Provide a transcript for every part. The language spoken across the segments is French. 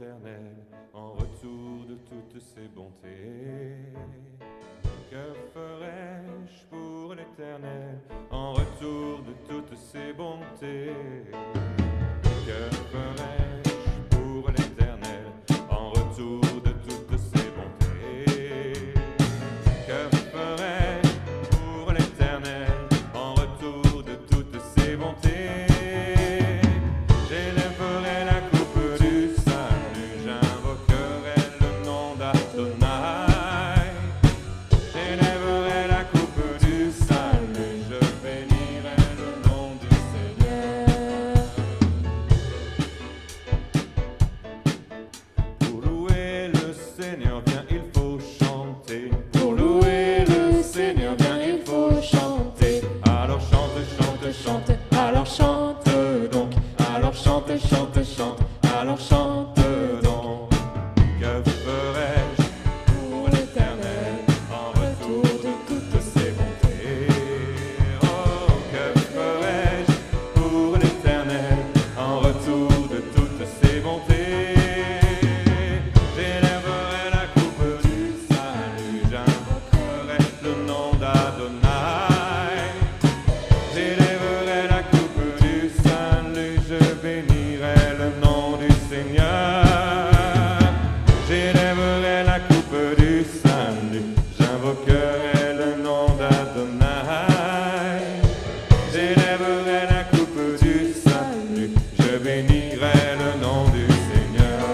l'Éternel en retour de toutes ses bontés. Que ferais-je pour l'Éternel en retour de toutes ses bontés? Que ferais-je pour l'Éternel en retour de toutes ses bontés? Que ferais-je pour l'Éternel en retour de toutes ses bontés? J'élèverai la coupe du salut, j'invoquerai le nom d'Adonai. J'élèverai la coupe du salut, je bénirai le nom du Seigneur. Pour louer le Seigneur, bien il faut chanter. Pour louer le Seigneur, bien il faut chanter. Alors chante, chante, chante, alors chante donc. Alors chante, chante, chante, alors chante donc. Que ferais-je pour l'Éternel en retour de toutes ses bontés? Oh, que ferais-je pour l'Éternel en retour de toutes ses bontés? J'élèverai la coupe du salut, j'invoquerai le nom d'Adonai. J'élèverai la coupe du salut, je bénirai le nom du Seigneur. J'élèverai la coupe du salut, j'invoquerai le nom d'Adonai. J'élèverai la coupe du salut, je bénirai le nom du Seigneur.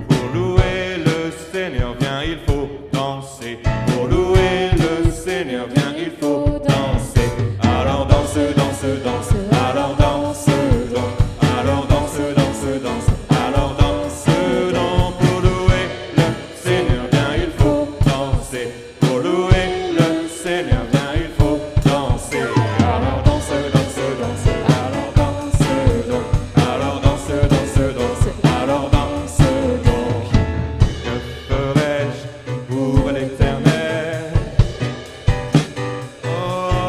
Pour louer le Seigneur, bien il faut danser. Pour louer le Seigneur, bien il faut danser. Alors danse, danse, danse. Alors danse, donc. Alors danse, danse, danse. Alors danse, donc. Pour louer le Seigneur, bien il faut danser. Pour louer le Seigneur, bien il faut danser. Alors danse, danse, danse. Alors danse, donc. Alors danse, danse, danse. Alors danse, donc. Que ferais-je pour l'Éternel? Oh,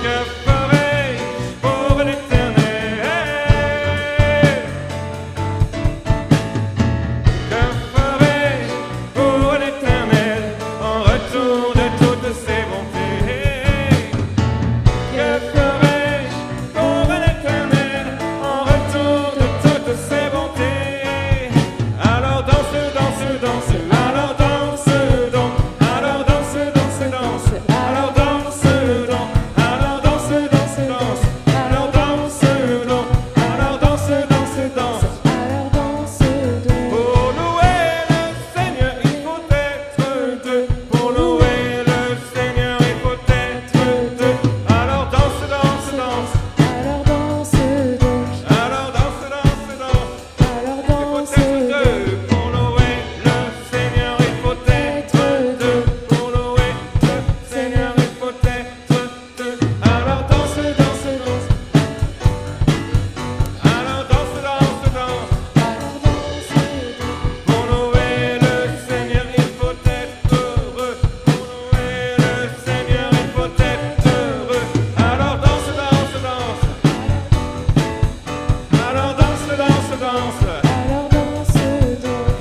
que ferais-je pour l'Éternel? Que ferais-je pour l'Éternel en retour de toutes ses bontés? Que ferais-je pour l'Éternel en retour de toutes ses bontés? Alors danse, danse, danse. Alors danse donc. Alors danse, danse, danse. Alors danse donc. Alors danse, danse, danse. Alors danse donc. Alors danse, danse, danse. Alors danse donc. Pour louer le Seigneur, il faut être deux. Pour louer le Seigneur, il faut être deux. Alors danse, danse, danse. Alors danse donc. Alors danse, danse, danse. Alors Il faut danse être donc. deux. Pour louer le Seigneur, il faut être deux. Pour louer le Seigneur, il faut être deux. Alors danse, danse, danse. Alors danse, danse, danse. Alors danse donc. Pour louer le Seigneur, il faut être heureux. Pour louer le Seigneur, il faut être heureux. Alors danse, danse, danse. Alors danse, danse, danse. Alors danse donc.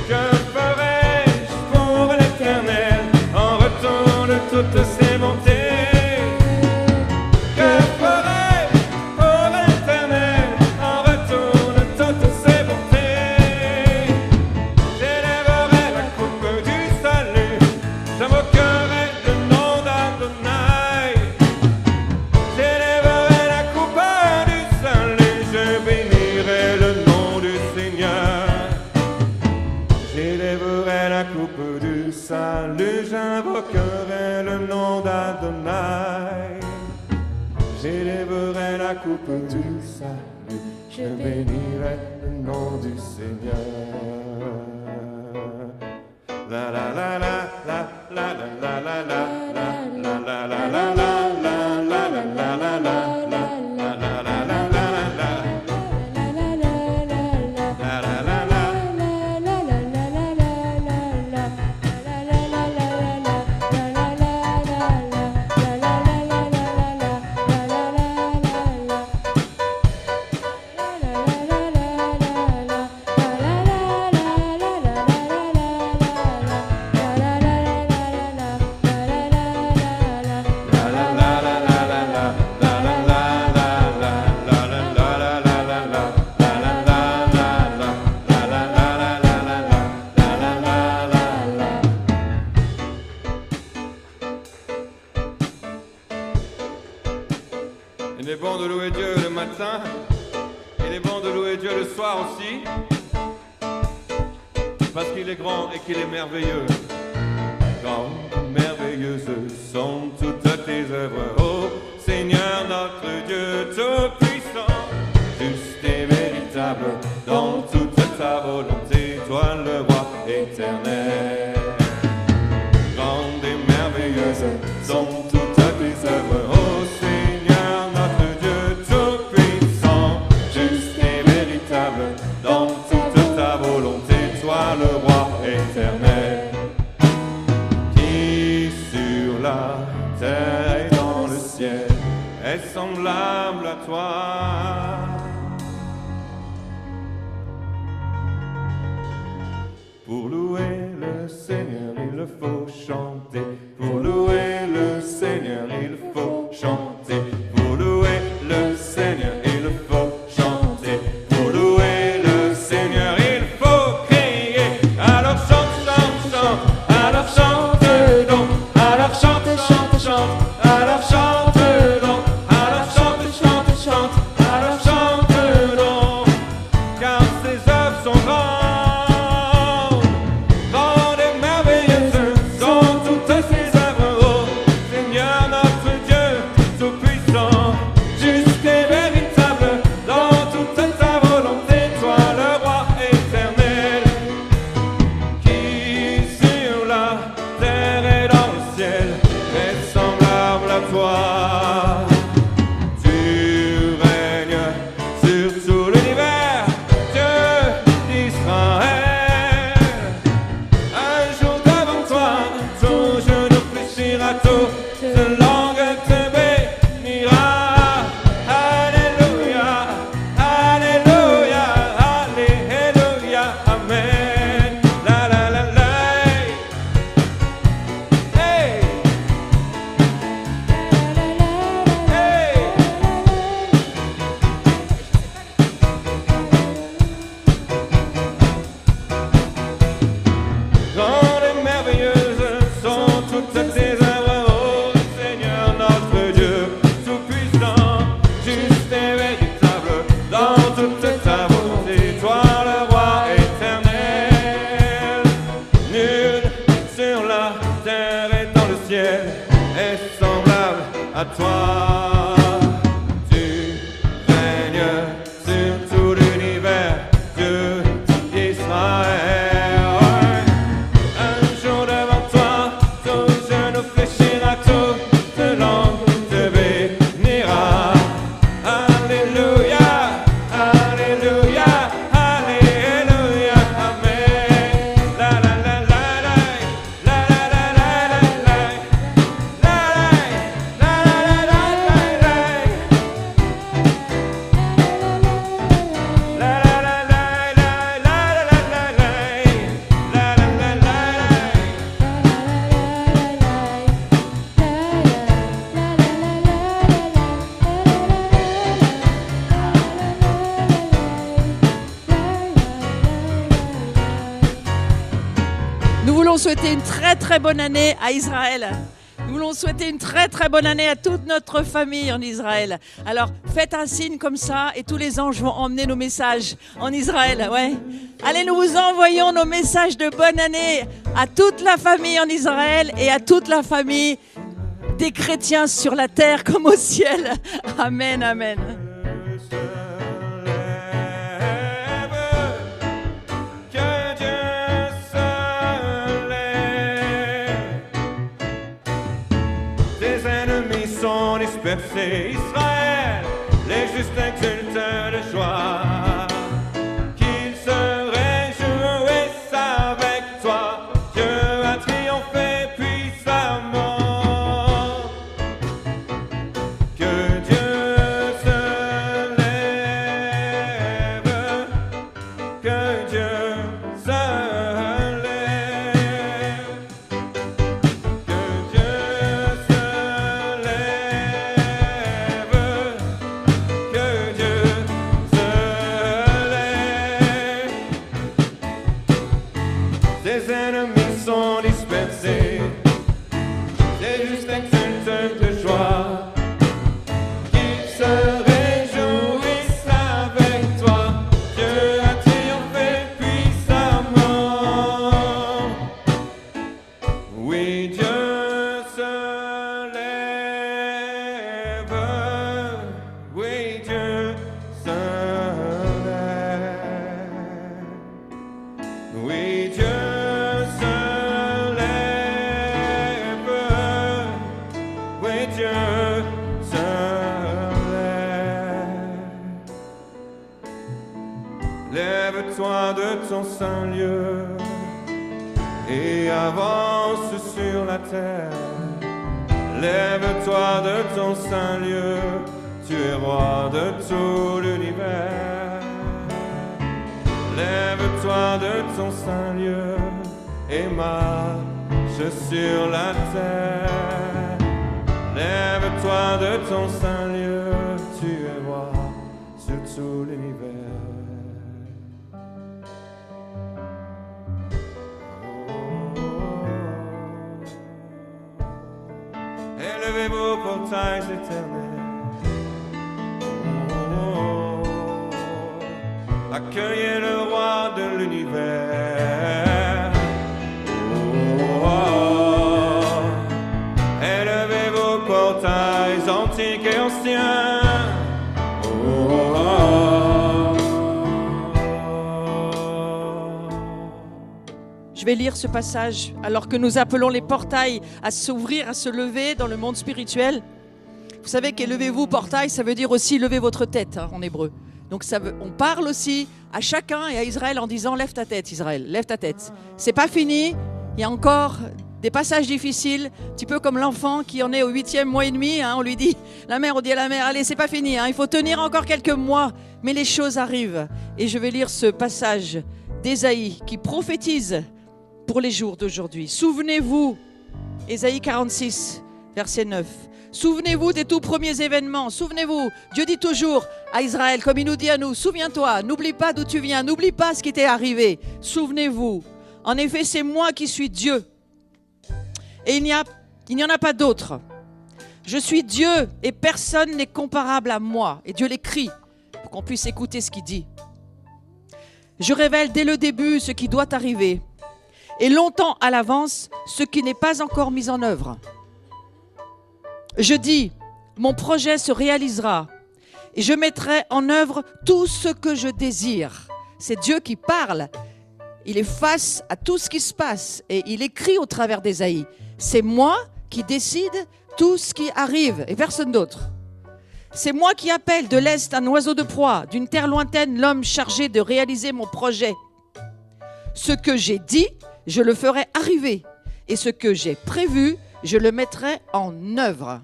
Que ferais-je pour l'Éternel en retour de toutes ses bontés? Que ferais-je pour l'Éternel en retour de toutes ses bontés? J'élèverai la coupe du salut, j'invoquerai le nom d'Adonai. J'élèverai la coupe du salut, je bénirai le nom du Seigneur. J'élèverai la coupe du salut, j'invoquerai le nom d'Adonai. J'élèverai la coupe du salut, je bénirai le nom du Seigneur. La la la la la la la la la la la la la la la la la la la. Il est bon de louer Dieu le matin, il est bon de louer Dieu le soir aussi, parce qu'il est grand et qu'il est merveilleux. Grandes, merveilleuses sont toutes tes œuvres, ô Seigneur notre Dieu tout-puissant, juste et véritable dans toute ta volonté, toi le roi éternel. Grandes et merveilleuses sont toutes tes œuvres, ô Seigneur notre Dieu tout-puissant, juste et véritable dans toute ta volonté, toi le roi éternel. Qui sur la terre et dans le ciel est semblable à toi. Pour louer le Seigneur, il faut chanter. Pour louer le Seigneur, il faut chanter. Pour louer le Seigneur, il faut chanter. Pour louer le Seigneur, il faut crier. Alors chante, chante, chante. Alors chante donc. Alors chante, chante, chante. Alors chante donc. Alors chante, chante, chante. Alors chante donc. Car ses œuvres sont grandes. À toi, tu règnes sur tout l'univers, Dieu Israël. Un jour devant toi, ton genou fléchira, toute langue te bénira. Alléluia, alléluia, alléluia, amen. La la la la la, la la la la la la. Nous voulons souhaiter une très très bonne année à Israël. Nous voulons souhaiter une très très bonne année à toute notre famille en Israël. Alors faites un signe comme ça et tous les anges vont emmener nos messages en Israël. Ouais. Allez, nous vous envoyons nos messages de bonne année à toute la famille en Israël et à toute la famille des chrétiens sur la terre comme au ciel. Amen, amen. Dispersés, Israël, les justes exultent de joie, qu'ils se réjouissent avec toi. Dieu a triomphé puissamment. Que Dieu se lève, que Dieu se lève, que Dieu se lève. Tes ennemis sont dispersés, les justes exultent de joie, qu'ils se lève, oui Dieu se lève, oui Dieu se lève, oui Dieu se lève. Lève-toi de ton saint lieu et avance sur la terre. Lève-toi de ton saint lieu, tu es roi de tout l'univers. Lève-toi de ton saint lieu et marche sur la terre. Lève-toi de ton saint lieu, tu es roi sur tout l'univers. Élevez-vous portails éternels. Accueillez le roi de l'univers. Élevez vos portails antiques et anciens. Je vais lire ce passage alors que nous appelons les portails à s'ouvrir, à se lever dans le monde spirituel. Vous savez qu'élevez-vous portail, ça veut dire aussi levez votre tête en hébreu. Donc on parle aussi à chacun et à Israël en disant lève ta tête Israël, lève ta tête. C'est pas fini, il y a encore des passages difficiles, un petit peu comme l'enfant qui en est au 8e mois et demi. On lui dit, la mère, on dit à la mère, allez c'est pas fini, il faut tenir encore quelques mois. Mais les choses arrivent. Et je vais lire ce passage d'Ésaïe qui prophétise pour les jours d'aujourd'hui. Souvenez-vous, Ésaïe 46, verset 9. Souvenez-vous des tout premiers événements. Souvenez-vous, Dieu dit toujours à Israël, comme il nous dit à nous, souviens-toi, n'oublie pas d'où tu viens, n'oublie pas ce qui t'est arrivé. Souvenez-vous. En effet, c'est moi qui suis Dieu. Et il n'y en a pas d'autre. Je suis Dieu et personne n'est comparable à moi. Et Dieu l'écrit pour qu'on puisse écouter ce qu'il dit. Je révèle dès le début ce qui doit arriver. Et longtemps à l'avance, ce qui n'est pas encore mis en œuvre. Je dis, mon projet se réalisera et je mettrai en œuvre tout ce que je désire. C'est Dieu qui parle. Il est face à tout ce qui se passe et il écrit au travers d'Ésaïe. C'est moi qui décide tout ce qui arrive et personne d'autre. C'est moi qui appelle de l'Est un oiseau de proie, d'une terre lointaine l'homme chargé de réaliser mon projet. Ce que j'ai dit, je le ferai arriver. Et ce que j'ai prévu, je le mettrai en œuvre.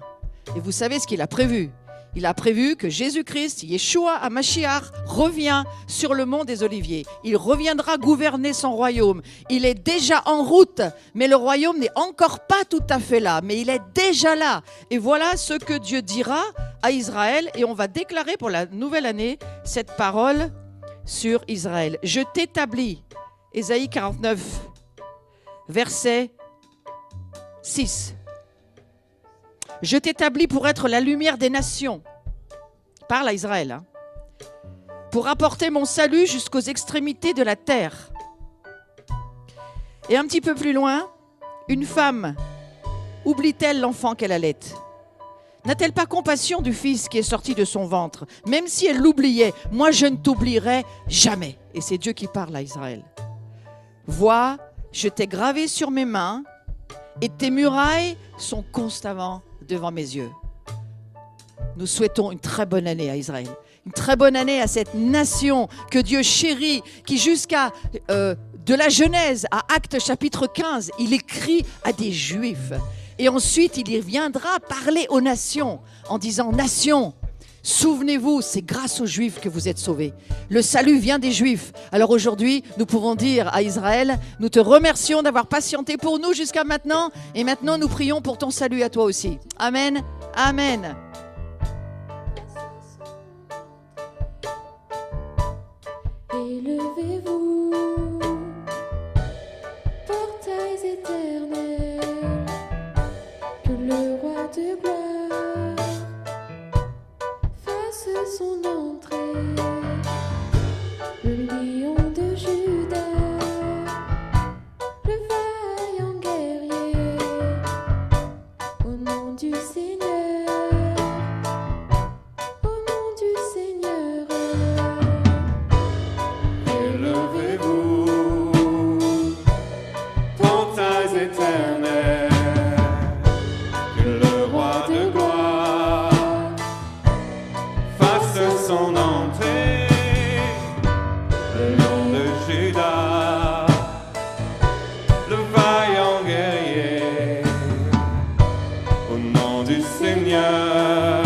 Et vous savez ce qu'il a prévu. Il a prévu que Jésus-Christ, Yeshua HaMashiach, revient sur le mont des Oliviers. Il reviendra gouverner son royaume. Il est déjà en route, mais le royaume n'est encore pas tout à fait là. Mais il est déjà là. Et voilà ce que Dieu dira à Israël. Et on va déclarer pour la nouvelle année cette parole sur Israël. Je t'établis, Ésaïe 49, verset 6. Je t'établis pour être la lumière des nations. Parle à Israël. Pour apporter mon salut jusqu'aux extrémités de la terre. Et un petit peu plus loin, une femme oublie-t-elle l'enfant qu'elle allait? N'a-t-elle pas compassion du fils qui est sorti de son ventre? Même si elle l'oubliait, moi je ne t'oublierai jamais. Et c'est Dieu qui parle à Israël. Vois, je t'ai gravé sur mes mains et tes murailles sont constamment devant mes yeux. Nous souhaitons une très bonne année à Israël. Une très bonne année à cette nation que Dieu chérit, qui jusqu'à de la Genèse à Actes chapitre 15, il écrit à des Juifs. Et ensuite, il y viendra parler aux nations en disant « Nations, souvenez-vous, c'est grâce aux Juifs que vous êtes sauvés. Le salut vient des Juifs. » Alors aujourd'hui, nous pouvons dire à Israël, nous te remercions d'avoir patienté pour nous jusqu'à maintenant. Et maintenant, nous prions pour ton salut à toi aussi. Amen. Amen. Élevez-vous, portails éternels, que le roi de gloire fasse son entrée, le lion de Juda, le vaillant guerrier, au nom du Seigneur, nom du Seigneur,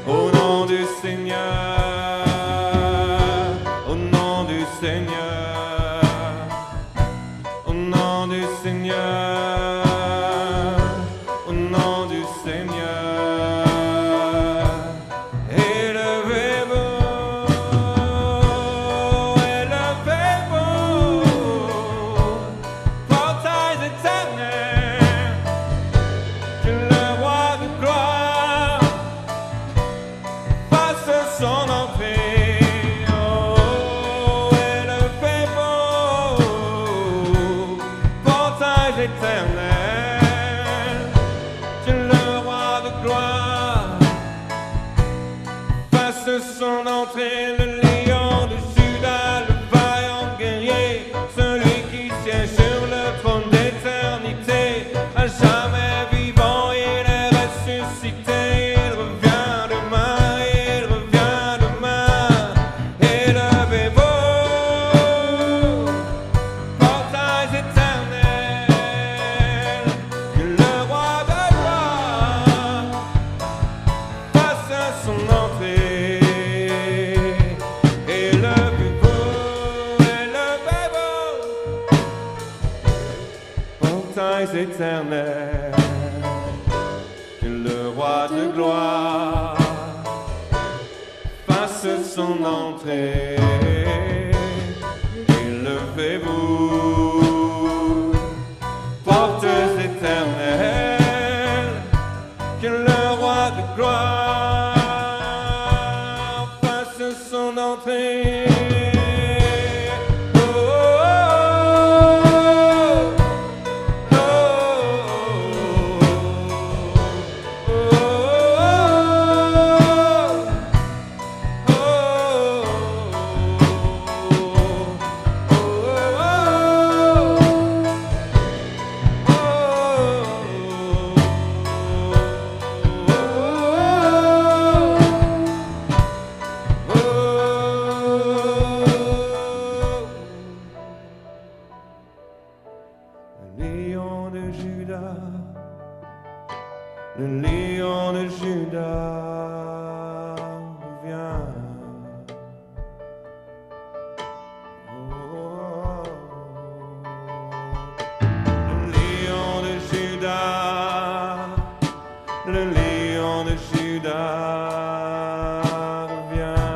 au nom du Seigneur, au nom du Seigneur, au nom du Seigneur, au nom du Seigneur. Son entrée, le lion de Juda, le vaillant guerrier, celui qui siège sur le trône d'éternité, à jamais vivant, il est ressuscité, il revient demain, il revient demain. Élevez-vous, portails éternels, que le roi de gloire fasse son entrée. Éternel, que le roi de gloire fasse son entrée. Élevez-vous, portes éternelles, que le roi de gloire fasse son entrée. Le lion de Juda vient. Oh, le lion de Juda, le lion de Juda vient.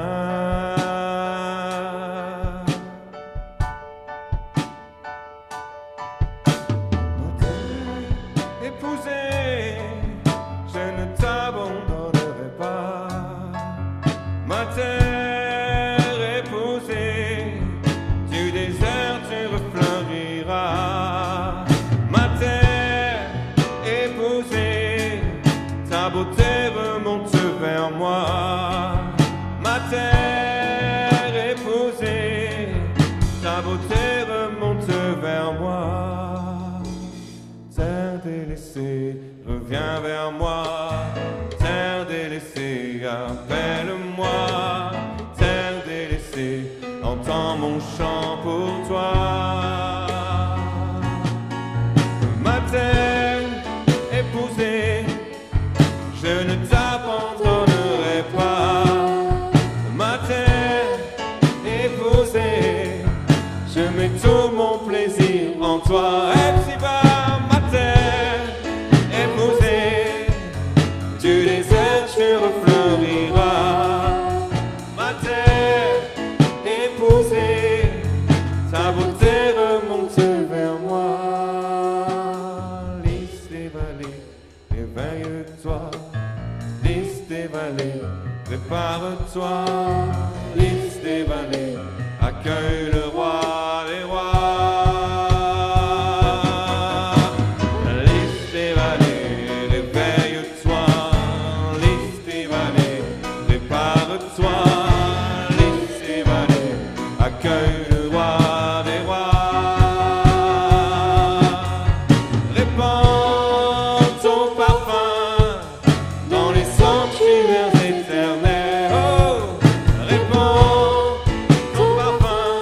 Épousé, je ne t'abandonnerai pas, ma terre épousée, du désert tu refleuriras. Ma terre épousée, ta beauté remonte vers moi. Ma terre épousée, ta beauté remonte vers moi. Terre délaissée, reviens vers moi. Terre délaissée, appelle-moi. Terre délaissée, entends mon chant pour toi. Ma terre épousée, je ne t'abandonnerai pas. Ma terre épousée, je mets tout mon plaisir en toi. Ma terre épousée, ta beauté remonte vers moi. Lys des vallées, éveille-toi. Lys des vallées, prépare-toi. Lys des vallées, accueille le roi des rois. Accueille le roi des rois. Répands ton parfum dans les sanctuaires éternels. Oh, répands ton parfum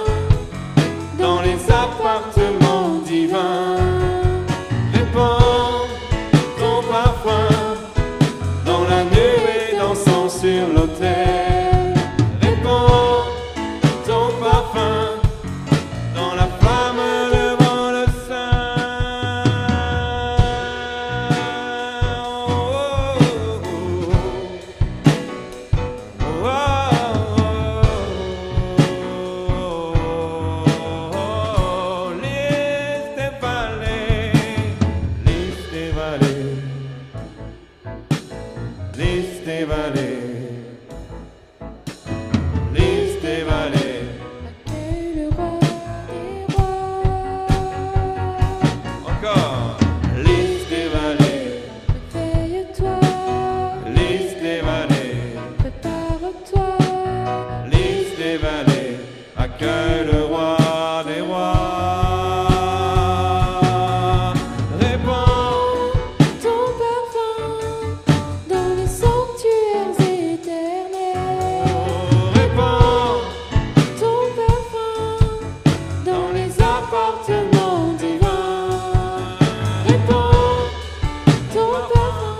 des vallées, lys des vallées. accueille le roi des rois. Encore, lys des vallées, Réveille-toi, lys des vallées, prépare-toi, lys des vallées, accueille le roi des rois. Répands ton parfum dans les sanctuaires éternels. répands Ton parfum dans les appartements divins. Répands ton parfum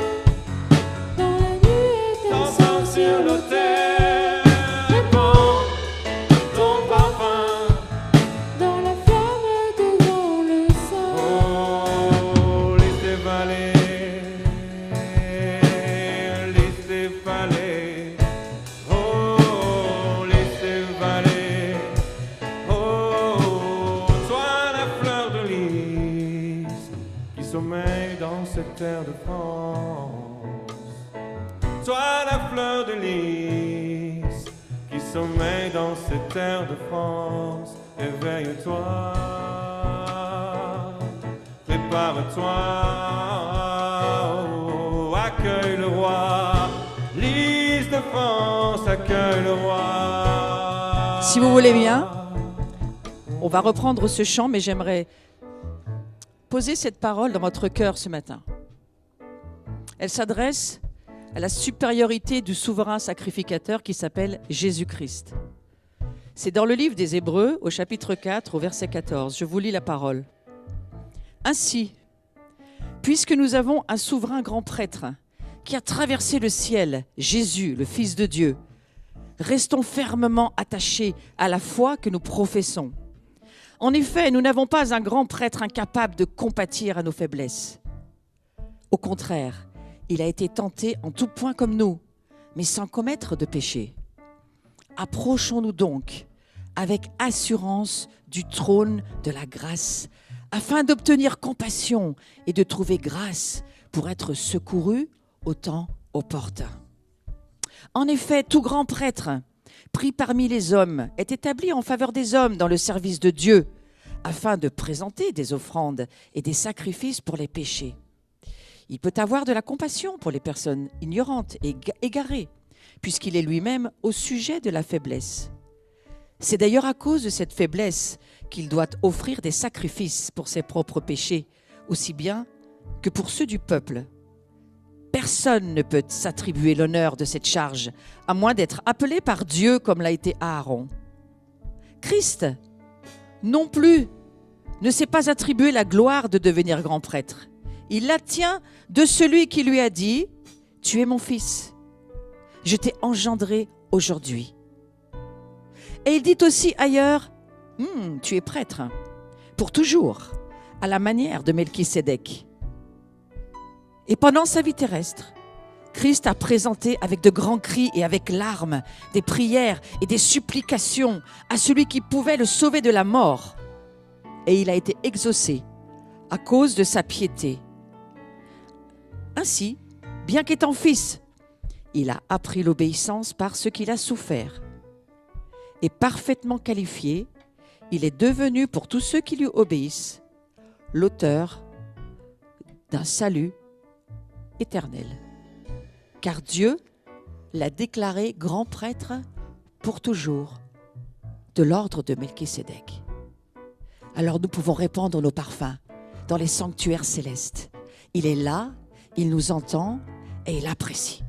dans la nuée Dansant d'encens sur l'autel, répands ton parfum. dans la flamme devant le sang. Oh, lys des vallées, lys des vallées. Oh, lys des vallées. Oh, toi la fleur de lys qui sommeille dans cette terre de France. Toi la fleur de lys qui sommeille dans cette terre de France. Éveille-toi, prépare-toi, oh, accueille le roi. Lys de France, accueille le roi. Si vous voulez bien, on va reprendre ce chant, mais j'aimerais poser cette parole dans votre cœur ce matin. Elle s'adresse à la supériorité du souverain sacrificateur qui s'appelle Jésus-Christ. C'est dans le livre des Hébreux, au chapitre 4, au verset 14. Je vous lis la parole. Ainsi, puisque nous avons un souverain grand prêtre qui a traversé le ciel, Jésus, le Fils de Dieu, restons fermement attachés à la foi que nous professons. En effet, nous n'avons pas un grand prêtre incapable de compatir à nos faiblesses. Au contraire, il a été tenté en tout point comme nous, mais sans commettre de péché. Approchons-nous donc avec assurance du trône de la grâce, afin d'obtenir compassion et de trouver grâce pour être secourus au temps opportun. En effet, tout grand prêtre pris parmi les hommes est établi en faveur des hommes dans le service de Dieu, afin de présenter des offrandes et des sacrifices pour les péchés. Il peut avoir de la compassion pour les personnes ignorantes et égarées, puisqu'il est lui-même au sujet de la faiblesse. C'est d'ailleurs à cause de cette faiblesse qu'il doit offrir des sacrifices pour ses propres péchés, aussi bien que pour ceux du peuple. Personne ne peut s'attribuer l'honneur de cette charge, à moins d'être appelé par Dieu comme l'a été Aaron. Christ, non plus, ne s'est pas attribué la gloire de devenir grand prêtre. Il la tient de celui qui lui a dit « Tu es mon fils, je t'ai engendré aujourd'hui ». Et il dit aussi ailleurs « Tu es prêtre, pour toujours, à la manière de Melchisédek ». Et pendant sa vie terrestre, Christ a présenté avec de grands cris et avec larmes des prières et des supplications à celui qui pouvait le sauver de la mort. Et il a été exaucé à cause de sa piété. Ainsi, bien qu'étant fils, il a appris l'obéissance par ce qu'il a souffert. Et parfaitement qualifié, il est devenu pour tous ceux qui lui obéissent l'auteur d'un salut éternel. Car Dieu l'a déclaré grand prêtre pour toujours, de l'ordre de Melchisédek. Alors nous pouvons répandre nos parfums dans les sanctuaires célestes. Il est là, il nous entend et il apprécie.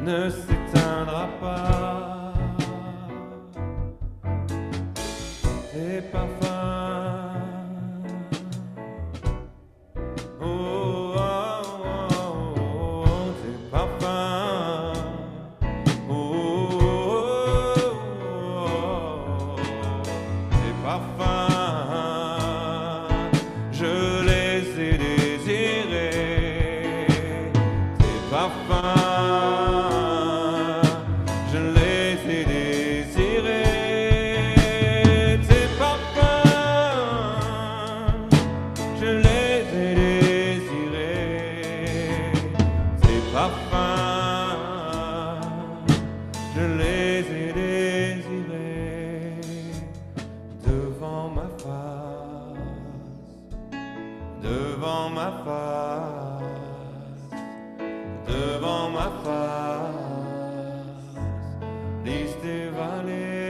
ne s'éteindra pas. Tes parfums, oh, oh, oh, oh, tes parfums, oh, oh, oh, tes parfums, je les ai désirés, tes parfums. Devant ma face, lisse tes vallées,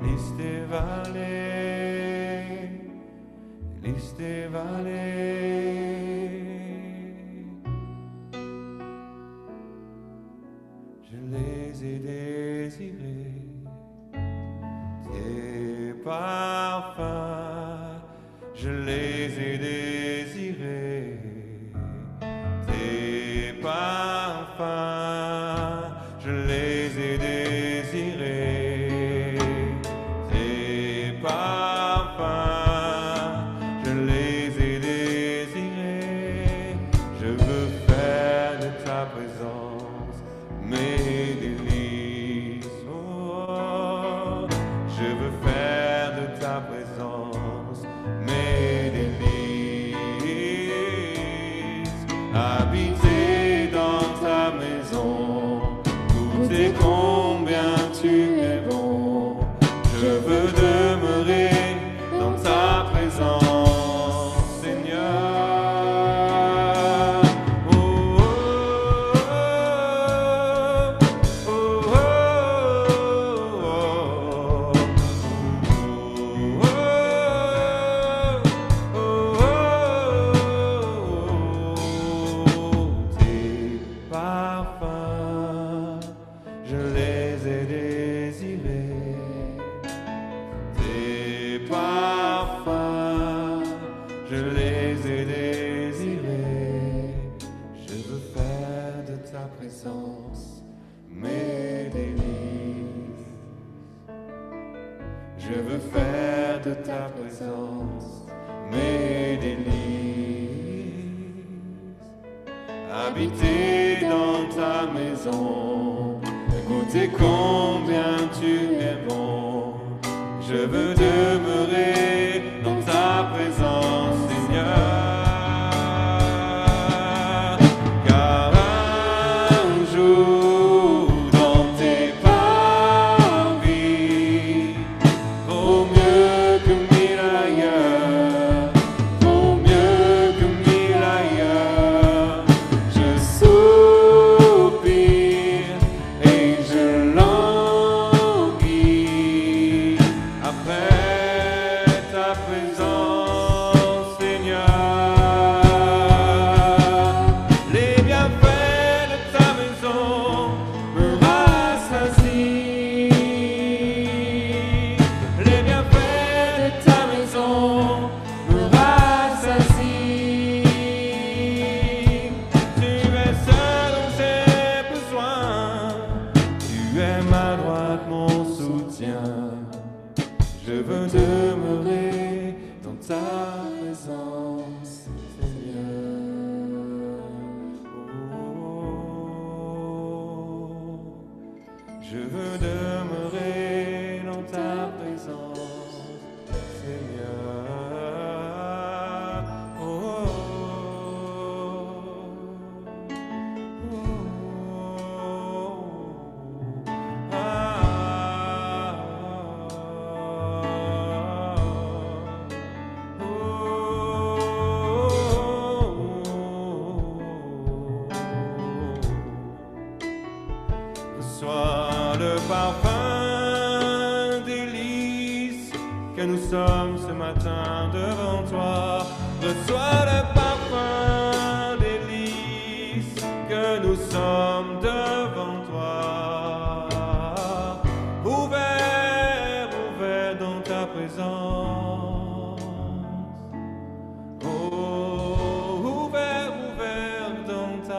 lisse tes vallées, lisse tes vallées. Je les ai désirés, tes parfums. Je les ai désirés, tes parfums. Je les ai désirés, tes parfums. Je les ai désirés. Je veux faire de ta présence mes délices. Oh, je veux faire de ta présence mes délices, habiter dans ta maison, goûter combien tu es bon. Je veux demeurer dans ta présence, Seigneur. Oh, oh, oh, oh, oh, je les ai désirés, tes parfums, je les ai désirés. Je veux faire de ta présence mes délices. Je veux faire de ta présence mes délices. Habiter dans ta maison, goûter combien tu es bon. Je veux demeurer dans ta présence, Seigneur. Car un jour dans tes parvis vaut mieux que mille ailleurs, vaut mieux que mille ailleurs. Je soupire et je languis après ta présence, Seigneur. Les bienfaits de ta maison me rassasient. Les bienfaits de ta maison me rassasient. Tu es seul dans ses besoins. Tu es ma droite, mon soutien. Je veux demeurer dans ta présence, Seigneur. Oh, je veux demeurer dans ta présence, Seigneur. Oh, oh, oh, Reçois le parfum délice que nous sommes ce matin devant toi. Reçois le parfum délice que nous sommes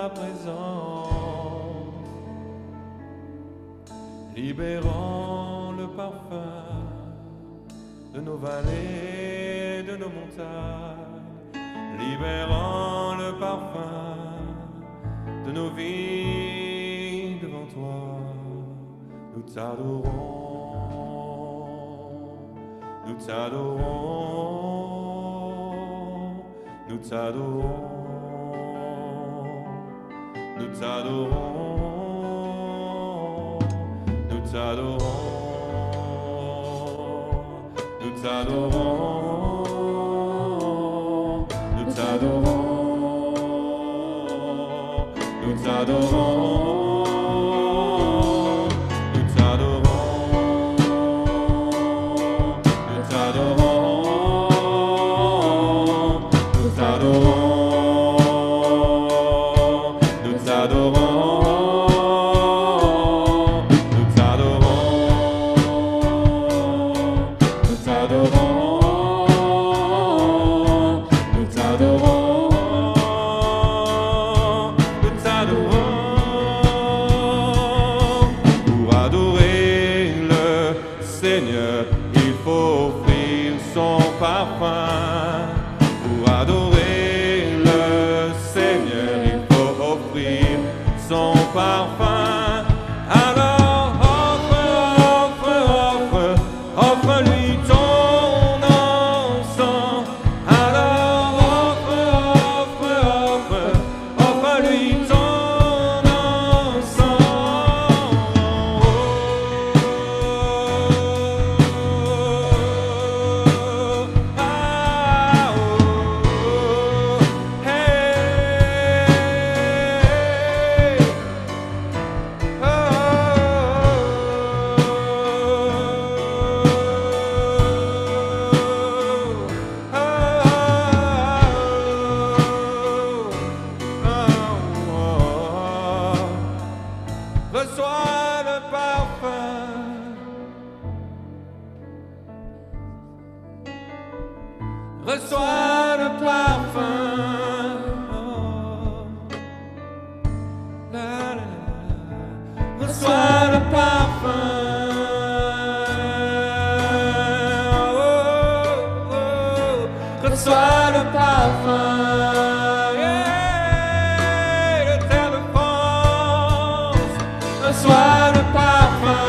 ta présence, libérant le parfum de nos vallées, de nos montagnes, libérant le parfum de nos vies devant toi. Nous t'adorons, nous t'adorons, nous t'adorons, nous t'adorons, nous t'adorons, nous t'adorons, nous t'adorons, nous t'adorons. Reçois le parfum, reçois le parfum, reçois le parfum, le terre de France, reçois le parfum.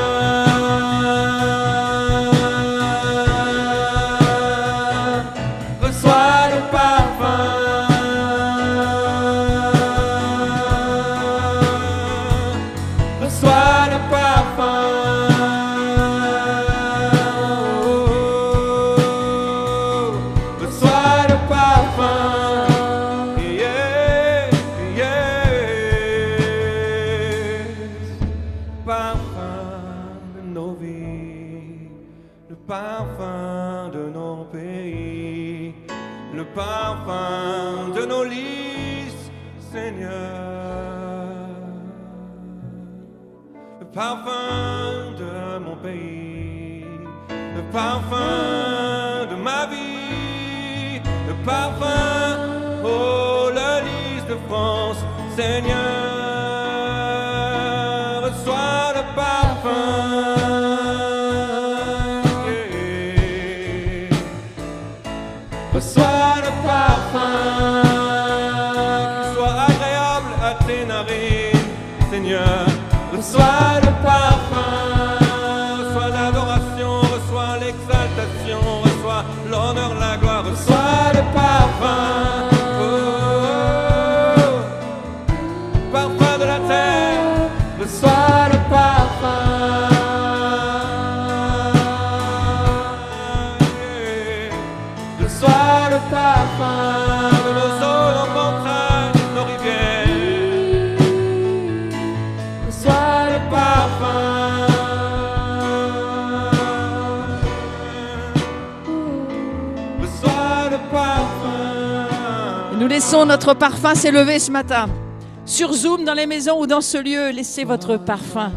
Parfum de mon pays, le parfum de ma vie, le parfum, oh le lys de France, Seigneur, reçois le parfum, reçois le parfum, qu'il soit agréable à tes narines, Seigneur. Reçois le parfum, reçois l'adoration, reçois l'exaltation, reçois l'honneur, la gloire, reçois le parfum, oh, parfum de la terre, reçois le parfum, reçois le parfum de nos eaux, nos montagnes, nos rivières. Nous laissons notre parfum s'élever ce matin. Sur Zoom, dans les maisons ou dans ce lieu, laissez votre parfum.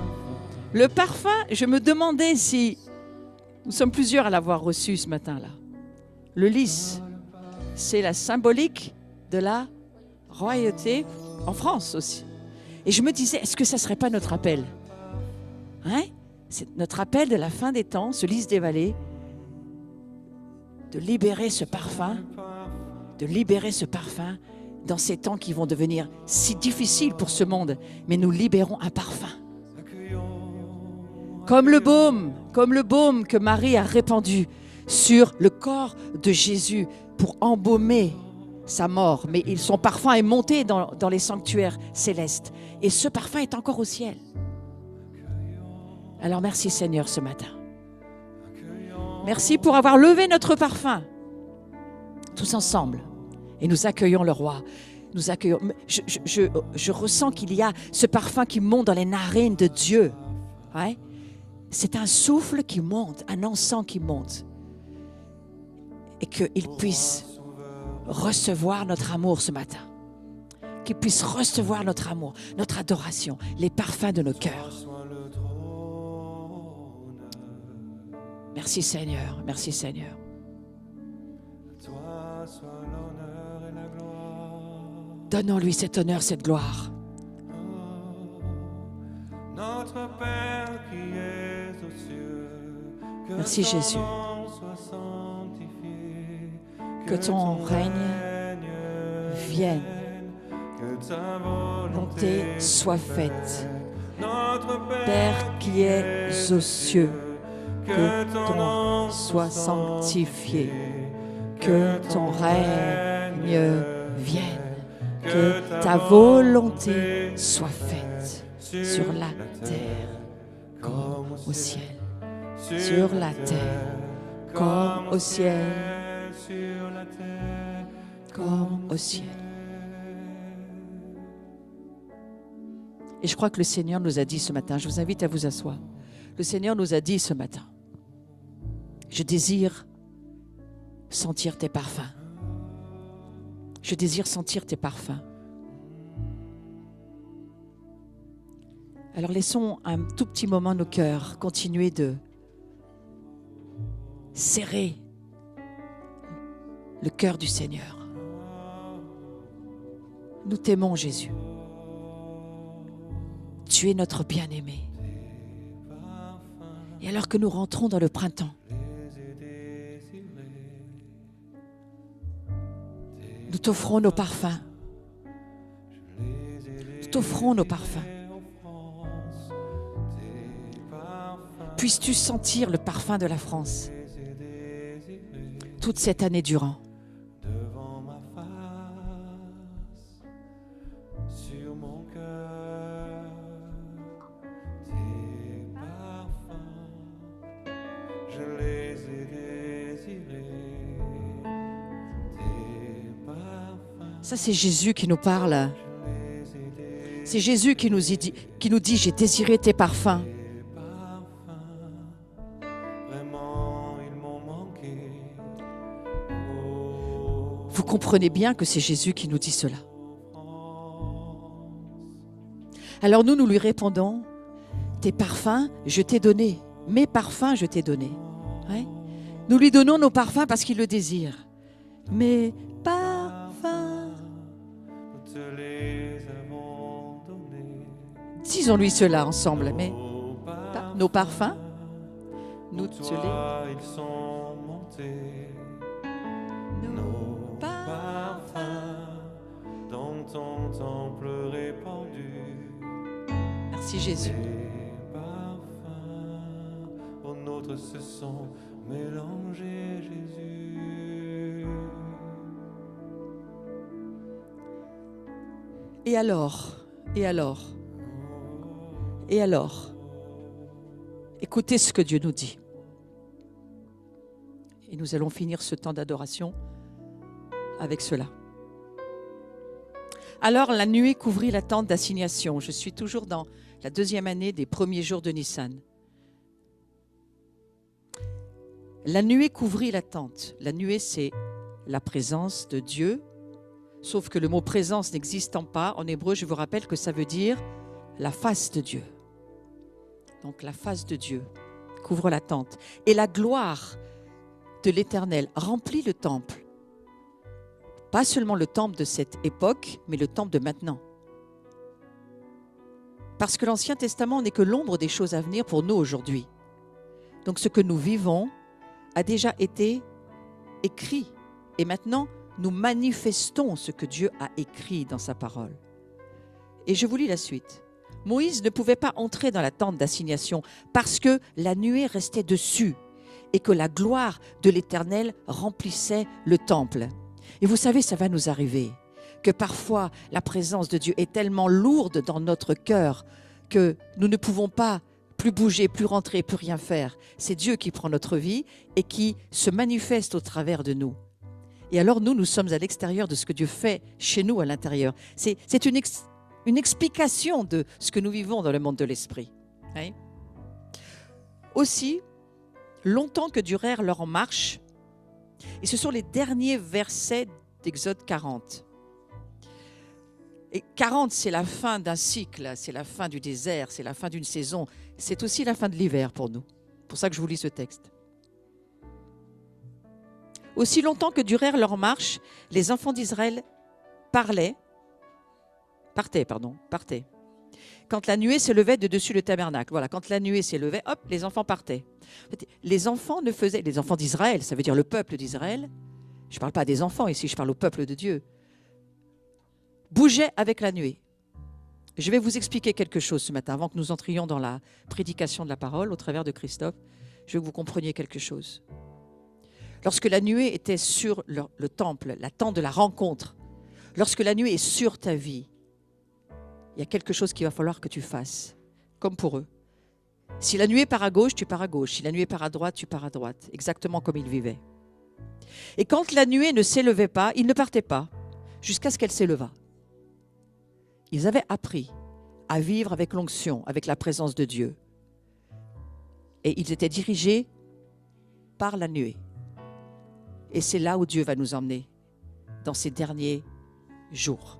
Le parfum, je me demandais si... Nous sommes plusieurs à l'avoir reçu ce matin-là. Le lys, c'est la symbolique de la royauté en France aussi. Et je me disais, est-ce que ça ne serait pas notre appel? Hein? C'est notre appel de la fin des temps, ce lys des vallées, de libérer ce parfum, dans ces temps qui vont devenir si difficiles pour ce monde, mais nous libérons un parfum. Comme le baume que Marie a répandu sur le corps de Jésus pour embaumer sa mort. Mais son parfum est monté dans les sanctuaires célestes. Et ce parfum est encore au ciel. Alors merci Seigneur ce matin. Merci pour avoir levé notre parfum, tous ensemble. Et nous accueillons le roi. Nous accueillons. Je ressens qu'il y a ce parfum qui monte dans les narines de Dieu. Ouais? C'est un souffle qui monte, un encens qui monte. Et qu'il puisse recevoir notre amour ce matin. Qu'il puisse recevoir notre amour, notre adoration, les parfums de nos cœurs. Merci Seigneur, merci Seigneur. Donnons-lui cet honneur, cette gloire. Notre Père qui es aux cieux, merci Jésus. Que ton règne vienne, que ta volonté soit faite. Notre Père qui es aux cieux, que ton nom soit sanctifié, que ton règne vienne, que ta volonté soit faite sur la terre comme au ciel, sur la terre comme au ciel, sur la terre comme au ciel. Et je crois que le Seigneur nous a dit ce matin, je vous invite à vous asseoir, le Seigneur nous a dit ce matin, je désire sentir tes parfums. Je désire sentir tes parfums. Alors laissons un tout petit moment nos cœurs continuer de serrer le cœur du Seigneur. Nous t'aimons, Jésus. Tu es notre bien-aimé. Et alors que nous rentrons dans le printemps, nous t'offrons nos parfums. Nous t'offrons nos parfums. Puisses-tu sentir le parfum de la France toute cette année durant. devant ma face, sur mon cœur, tes parfums, je les ai désirés, tes parfums. Ça, c'est Jésus qui nous parle. C'est Jésus qui nous dit, j'ai désiré tes parfums. Vous comprenez bien que c'est Jésus qui nous dit cela. Alors nous lui répondons, tes parfums, je t'ai donné. Mes parfums, je t'ai donné. Ouais. Nous lui donnons nos parfums parce qu'il le désire. Mes parfums. Nous te les avons donnés. Disons-lui cela ensemble. Mais nos parfums, nous te les... Toi, ils sont montés. Nos parfums dans ton temple répandu. Merci Jésus. Tes parfums aux nôtres se sont mélangés, Jésus. Et alors, écoutez ce que Dieu nous dit. Et nous allons finir ce temps d'adoration avec cela. Alors la nuée couvrit la tente d'assignation. Je suis toujours dans la deuxième année des premiers jours de Nissan. La nuée couvrit la tente. La nuée, c'est la présence de Dieu. Sauf que le mot présence n'existant pas, en hébreu, je vous rappelle que ça veut dire la face de Dieu. Donc la face de Dieu couvre la tente. Et la gloire de l'Éternel remplit le temple. Pas seulement le temple de cette époque, mais le temple de maintenant. Parce que l'Ancien Testament n'est que l'ombre des choses à venir pour nous aujourd'hui. Donc ce que nous vivons a déjà été écrit. Et maintenant, nous manifestons ce que Dieu a écrit dans sa parole. Et je vous lis la suite. Moïse ne pouvait pas entrer dans la tente d'assignation parce que la nuée restait dessus et que la gloire de l'Éternel remplissait le temple. Et vous savez, ça va nous arriver, que parfois la présence de Dieu est tellement lourde dans notre cœur que nous ne pouvons pas plus bouger, plus rentrer, plus rien faire. C'est Dieu qui prend notre vie et qui se manifeste au travers de nous. Et alors nous sommes à l'extérieur de ce que Dieu fait chez nous à l'intérieur. C'est une explication de ce que nous vivons dans le monde de l'esprit. Oui. Aussi, longtemps que durèrent leurs marches, et ce sont les derniers versets d'Exode 40. Et 40, c'est la fin d'un cycle, c'est la fin du désert, c'est la fin d'une saison, c'est aussi la fin de l'hiver pour nous. C'est pour ça que je vous lis ce texte. Aussi longtemps que durèrent leurs marches, les enfants d'Israël partaient. Quand la nuée s'élevait de dessus le tabernacle. Voilà, quand la nuée s'élevait, hop, les enfants partaient. Les enfants d'Israël, ça veut dire le peuple d'Israël. Je ne parle pas des enfants ici, je parle au peuple de Dieu. Bougeaient avec la nuée. Je vais vous expliquer quelque chose ce matin, avant que nous entrions dans la prédication de la parole au travers de Christophe. Je veux que vous compreniez quelque chose. Lorsque la nuée était sur le temple, la tente de la rencontre, lorsque la nuée est sur ta vie, il y a quelque chose qu'il va falloir que tu fasses, comme pour eux. Si la nuée part à gauche, tu pars à gauche. Si la nuée part à droite, tu pars à droite, exactement comme ils vivaient. Et quand la nuée ne s'élevait pas, ils ne partaient pas, jusqu'à ce qu'elle s'élevât. Ils avaient appris à vivre avec l'onction, avec la présence de Dieu. Et ils étaient dirigés par la nuée. Et c'est là où Dieu va nous emmener, dans ces derniers jours.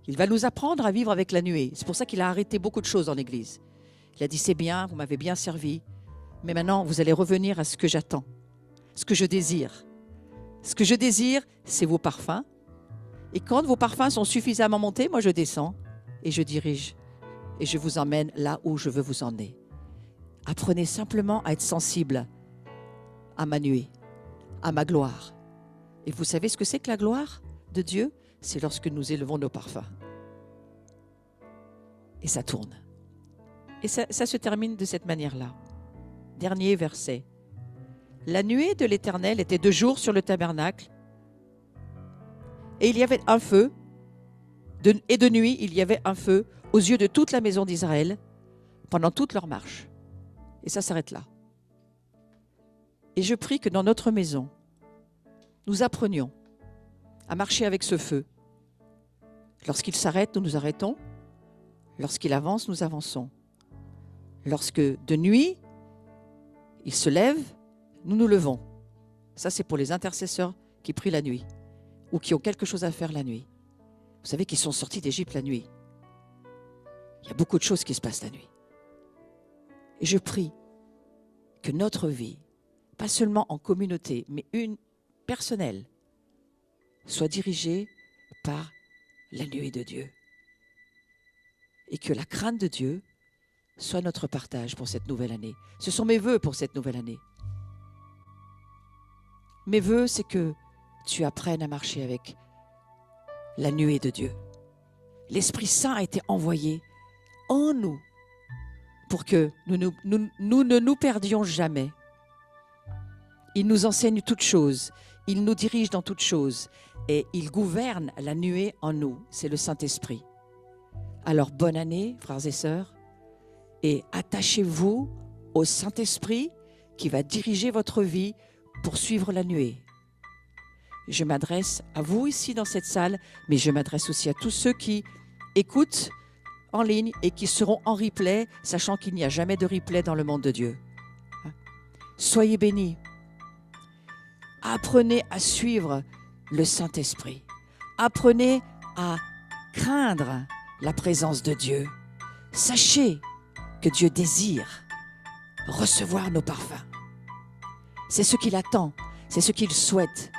Il va nous apprendre à vivre avec la nuée. C'est pour ça qu'il a arrêté beaucoup de choses dans l'Église. Il a dit, c'est bien, vous m'avez bien servi, mais maintenant, vous allez revenir à ce que j'attends, ce que je désire. Ce que je désire, c'est vos parfums. Et quand vos parfums sont suffisamment montés, moi, je descends et je dirige. Et je vous emmène là où je veux vous emmener. Apprenez simplement à être sensible à ma nuée, à ma gloire. Et vous savez ce que c'est que la gloire de Dieu ? C'est lorsque nous élevons nos parfums. Et ça tourne. Et ça se termine de cette manière-là. Dernier verset. La nuée de l'Éternel était de jour sur le tabernacle, et il y avait un feu, et de nuit il y avait un feu aux yeux de toute la maison d'Israël pendant toute leur marche. Et ça s'arrête là. Et je prie que dans notre maison, nous apprenions à marcher avec ce feu. Lorsqu'il s'arrête, nous nous arrêtons. Lorsqu'il avance, nous avançons. Lorsque de nuit, il se lève, nous nous levons. Ça, c'est pour les intercesseurs qui prient la nuit ou qui ont quelque chose à faire la nuit. Vous savez qu'ils sont sortis d'Égypte la nuit. Il y a beaucoup de choses qui se passent la nuit. Et je prie que notre vie, pas seulement en communauté, mais une personnelle, soit dirigée par la nuée de Dieu. Et que la crainte de Dieu soit notre partage pour cette nouvelle année. Ce sont mes vœux pour cette nouvelle année. Mes vœux, c'est que tu apprennes à marcher avec la nuée de Dieu. L'Esprit Saint a été envoyé en nous pour que nous ne nous perdions jamais. Il nous enseigne toutes choses. Il nous dirige dans toutes choses. Et il gouverne la nuée en nous. C'est le Saint-Esprit. Alors, bonne année, frères et sœurs. Et attachez-vous au Saint-Esprit qui va diriger votre vie pour suivre la nuée. Je m'adresse à vous ici dans cette salle, mais je m'adresse aussi à tous ceux qui écoutent en ligne et qui seront en replay, sachant qu'il n'y a jamais de replay dans le monde de Dieu. Soyez bénis. Apprenez à suivre le Saint-Esprit. Apprenez à craindre la présence de Dieu. Sachez que Dieu désire recevoir nos parfums. C'est ce qu'il attend, c'est ce qu'il souhaite.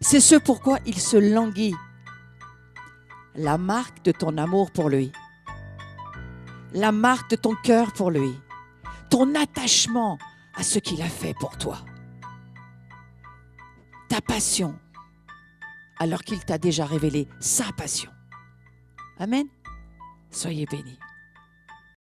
C'est ce pourquoi il se languit. La marque de ton amour pour lui. la marque de ton cœur pour lui, ton attachement à ce qu'il a fait pour toi, ta passion, alors qu'il t'a déjà révélé sa passion. Amen. Soyez bénis.